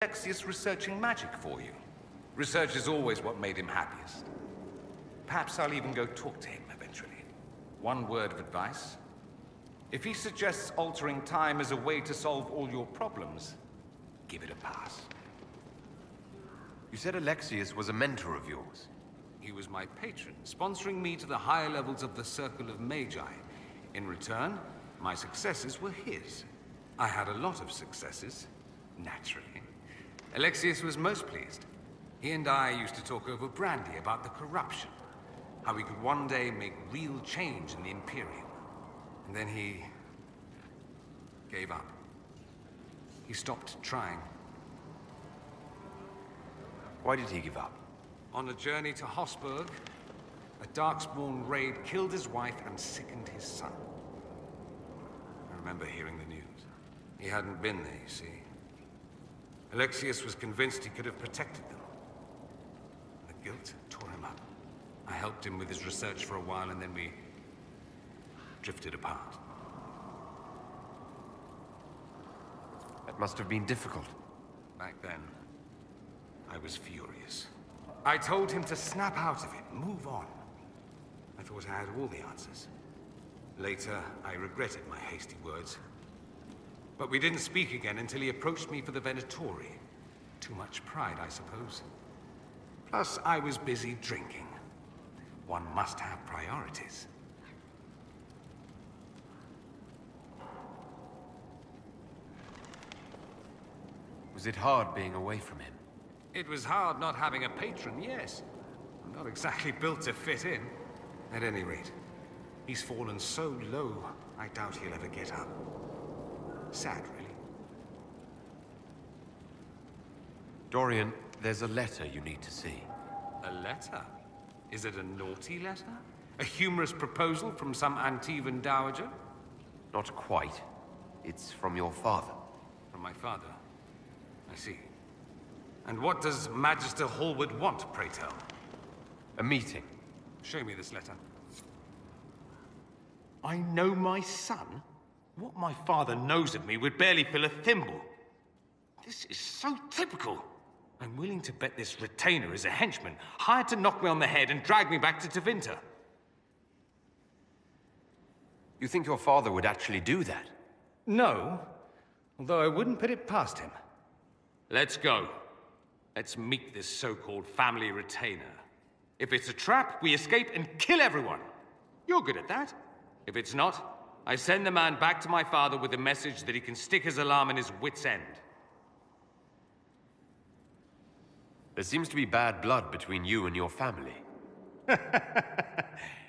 Alexius researching magic for you. Research is always what made him happiest. Perhaps I'll even go talk to him eventually. One word of advice. If he suggests altering time as a way to solve all your problems, give it a pass. You said Alexius was a mentor of yours. He was my patron, sponsoring me to the higher levels of the Circle of Magi. In return, my successes were his. I had a lot of successes, naturally. Alexius was most pleased. He and I used to talk over brandy about the corruption, how we could one day make real change in the Imperium. And then he gave up. He stopped trying. Why did he give up? On a journey to Hossberg, a Darkspawn raid killed his wife and sickened his son. I remember hearing the news. He hadn't been there, you see. Alexius was convinced he could have protected them. The guilt tore him up. I helped him with his research for a while, and then we drifted apart. That must have been difficult. Back then, I was furious. I told him to snap out of it, move on. I thought I had all the answers. Later, I regretted my hasty words. But we didn't speak again until he approached me for the Venatori. Too much pride, I suppose. Plus, I was busy drinking. One must have priorities. Was it hard being away from him? It was hard not having a patron, yes. I'm not exactly built to fit in. At any rate, he's fallen so low, I doubt he'll ever get up. Sad, really. Dorian, there's a letter you need to see. A letter? Is it a naughty letter? A humorous proposal from some Antivan dowager? Not quite. It's from your father. From my father? I see. And what does Magister Halward want, pray tell? A meeting. Show me this letter. I know my son? What my father knows of me would barely fill a thimble. This is so typical. I'm willing to bet this retainer is a henchman, hired to knock me on the head and drag me back to Tevinter. You think your father would actually do that? No, although I wouldn't put it past him. Let's go. Let's meet this so-called family retainer. If it's a trap, we escape and kill everyone. You're good at that. If it's not, I send the man back to my father with the message that he can stick his alarm in his wit's end. There seems to be bad blood between you and your family.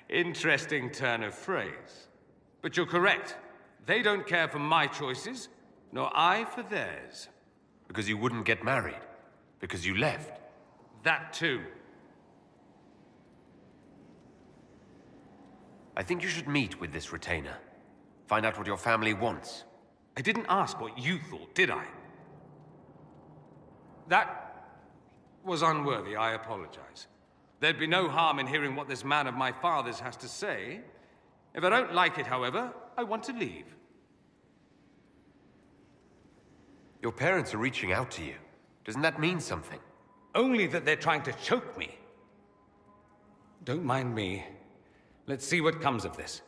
Interesting turn of phrase. But you're correct. They don't care for my choices, nor I for theirs. Because you wouldn't get married. Because you left. That too. I think you should meet with this retainer. Find out what your family wants. I didn't ask what you thought, did I? That was unworthy, I apologize. There'd be no harm in hearing what this man of my father's has to say. If I don't like it, however, I want to leave. Your parents are reaching out to you. Doesn't that mean something? Only that they're trying to choke me. Don't mind me. Let's see what comes of this.